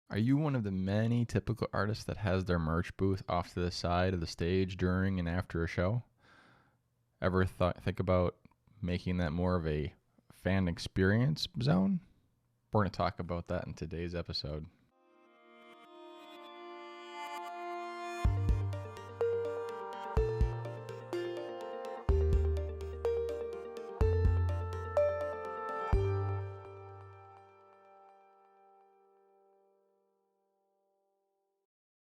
Are you one of the many typical artists that has their merch booth off to the side of the stage during and after a show? Ever think about making that more of a fan experience zone? We're going to talk about that in today's episode.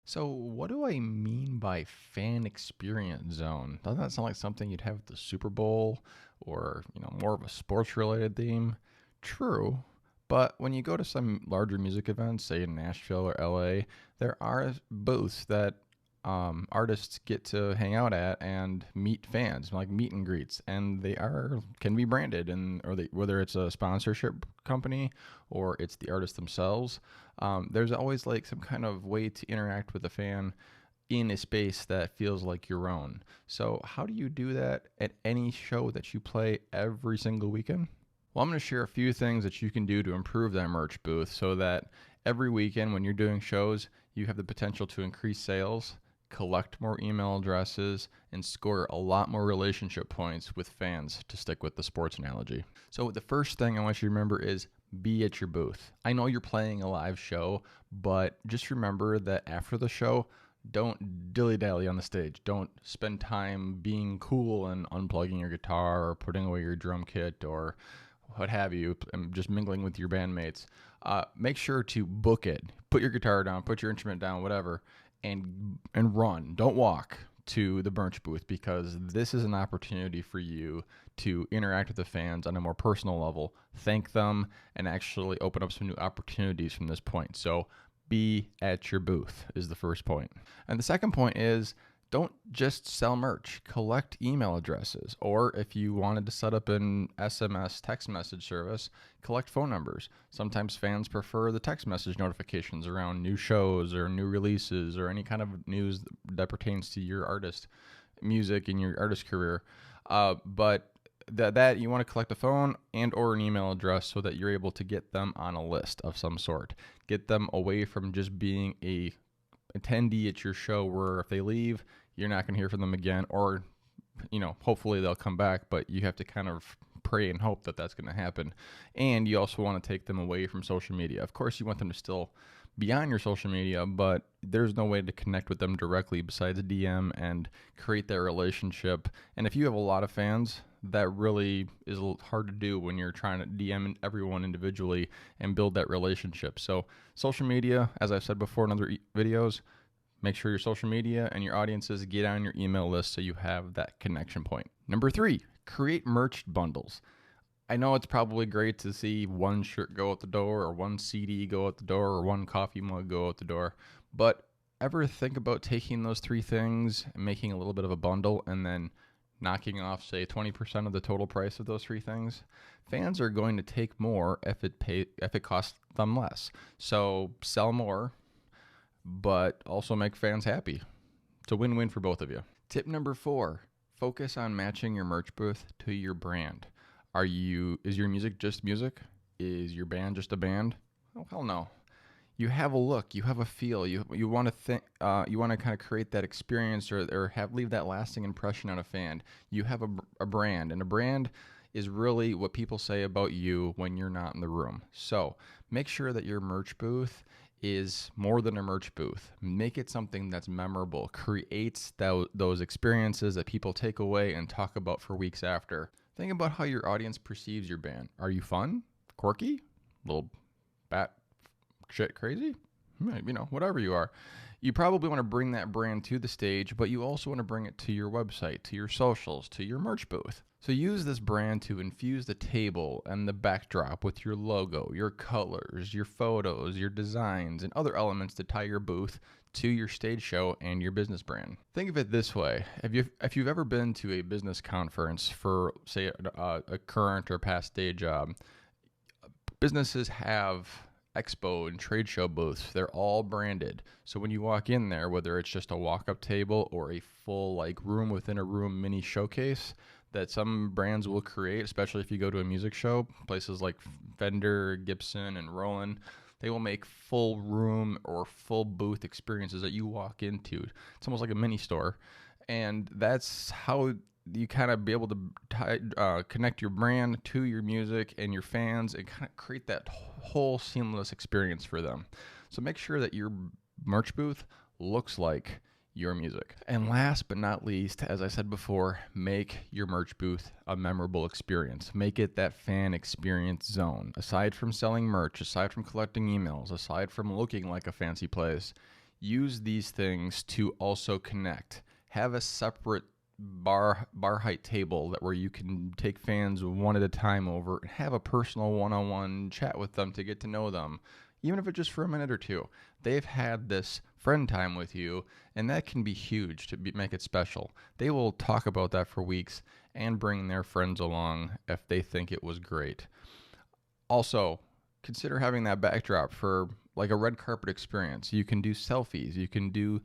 So, what do I mean by fan experience zone? Doesn't that sound like something you'd have at the Super Bowl or, more of a sports related theme? True, but when you go to some larger music events, say in Nashville or LA, there are booths that artists get to hang out at and meet fans, like meet and greets, and they can be branded, and whether it's a sponsorship company or it's the artist themselves. There's always like some kind of way to interact with a fan in a space that feels like your own. So how do you do that at any show that you play every single weekend? Well, I'm going to share a few things that you can do to improve that merch booth so that every weekend when you're doing shows, you have the potential to increase sales, collect more email addresses, and score a lot more relationship points with fans, to stick with the sports analogy. So the first thing I want you to remember is be at your booth. I know you're playing a live show, but just remember that after the show, don't dilly-dally on the stage. Don't spend time being cool and unplugging your guitar or putting away your drum kit or what have you, and just mingling with your bandmates. Make sure to book it. Put your guitar down, put your instrument down, whatever, and run. Don't walk to the merch booth, because this is an opportunity for you to interact with the fans on a more personal level, thank them, and actually open up some new opportunities from this point. So be at your booth is the first point. And the second point is, don't just sell merch, collect email addresses. Or if you wanted to set up an SMS text message service, collect phone numbers. Sometimes fans prefer the text message notifications around new shows or new releases or any kind of news that pertains to your artist music and your artist career. But that you want to collect a phone and or an email address so that you're able to get them on a list of some sort. Get them away from just being a attendee at your show where if they leave, you're not going to hear from them again, or hopefully they'll come back, but you have to kind of pray and hope that that's going to happen. And you also want to take them away from social media. Of course, you want them to still be on your social media, but there's no way to connect with them directly besides DM and create that relationship. And if you have a lot of fans, that really is a little hard to do when you're trying to DM everyone individually and build that relationship. So social media, as I've said before in other videos, make sure your social media and your audiences get on your email list so you have that connection point. Number 3, create merch bundles. I know it's probably great to see one shirt go out the door or one CD go out the door or one coffee mug go out the door, but ever think about taking those 3 things and making a little bit of a bundle and then knocking off, say, 20% of the total price of those 3 things? Fans are going to take more if it costs them less. So sell more, but also make fans happy. It's a win-win for both of you. Tip number 4, focus on matching your merch booth to your brand. Is your music just music? Is your band just a band? Oh, hell no. You have a look, you have a feel, you want to think, you want to kind of create that experience or leave that lasting impression on a fan. You have a brand, and a brand is really what people say about you when you're not in the room. So make sure that your merch booth is more than a merch booth. Make it something that's memorable, creates those experiences that people take away and talk about for weeks after. Think about how your audience perceives your band. Are you fun, quirky, little bat shit crazy? Whatever you are. You probably want to bring that brand to the stage, but you also want to bring it to your website, to your socials, to your merch booth. So use this brand to infuse the table and the backdrop with your logo, your colors, your photos, your designs, and other elements to tie your booth to your stage show and your business brand. Think of it this way. If you've ever been to a business conference for, say, a current or past day job, businesses have expo and trade show booths. They're all branded. So when you walk in there, whether it's just a walk-up table or a full room within a room mini showcase that some brands will create, especially if you go to a music show, places like Fender, Gibson, and Roland, They will make full room or full booth experiences that you walk into. It's almost like a mini store. And that's how you kind of be able to connect your brand to your music and your fans and kind of create that whole seamless experience for them. So make sure that your merch booth looks like your music. And last but not least, as I said before, make your merch booth a memorable experience. Make it that fan experience zone. Aside from selling merch, aside from collecting emails, aside from looking like a fancy place, use these things to also connect. Have a separate bar height table that where you can take fans one at a time over and have a personal one-on-one chat with them to get to know them, even if it's just for a minute or two. They've had this friend time with you, and that can be huge to make it special. They will talk about that for weeks and bring their friends along if they think it was great. Also, consider having that backdrop for like a red carpet experience. You can do selfies, you can do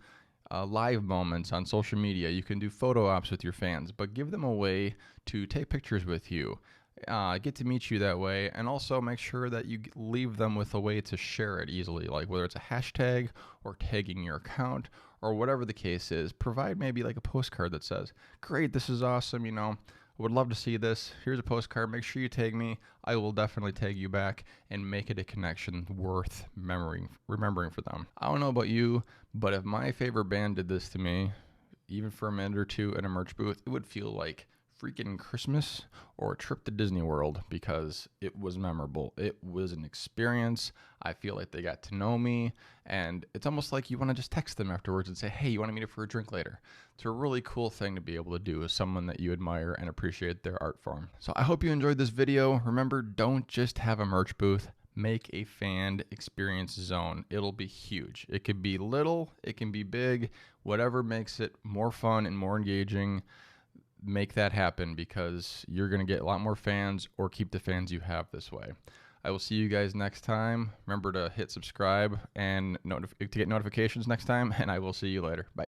live moments on social media, you can do photo ops with your fans, but give them a way to take pictures with you, get to meet you that way, and also make sure that you leave them with a way to share it easily, like whether it's a hashtag or tagging your account or whatever the case is. Provide maybe like a postcard that says, great, this is awesome, I would love to see this. Here's a postcard. Make sure you tag me. I will definitely tag you back and make it a connection worth remembering for them. I don't know about you, but if my favorite band did this to me, even for a minute or two in a merch booth, it would feel like freaking Christmas or a trip to Disney World because it was memorable. It was an experience. I feel like they got to know me, and it's almost like you want to just text them afterwards and say, hey, you want to meet up for a drink later? It's a really cool thing to be able to do with someone that you admire and appreciate their art form. So I hope you enjoyed this video. Remember, don't just have a merch booth. Make a fan experience zone. It'll be huge. It could be little, it can be big, whatever makes it more fun and more engaging. Make that happen because you're going to get a lot more fans or keep the fans you have this way. I will see you guys next time. Remember to hit subscribe and to get notifications next time, and I will see you later. Bye.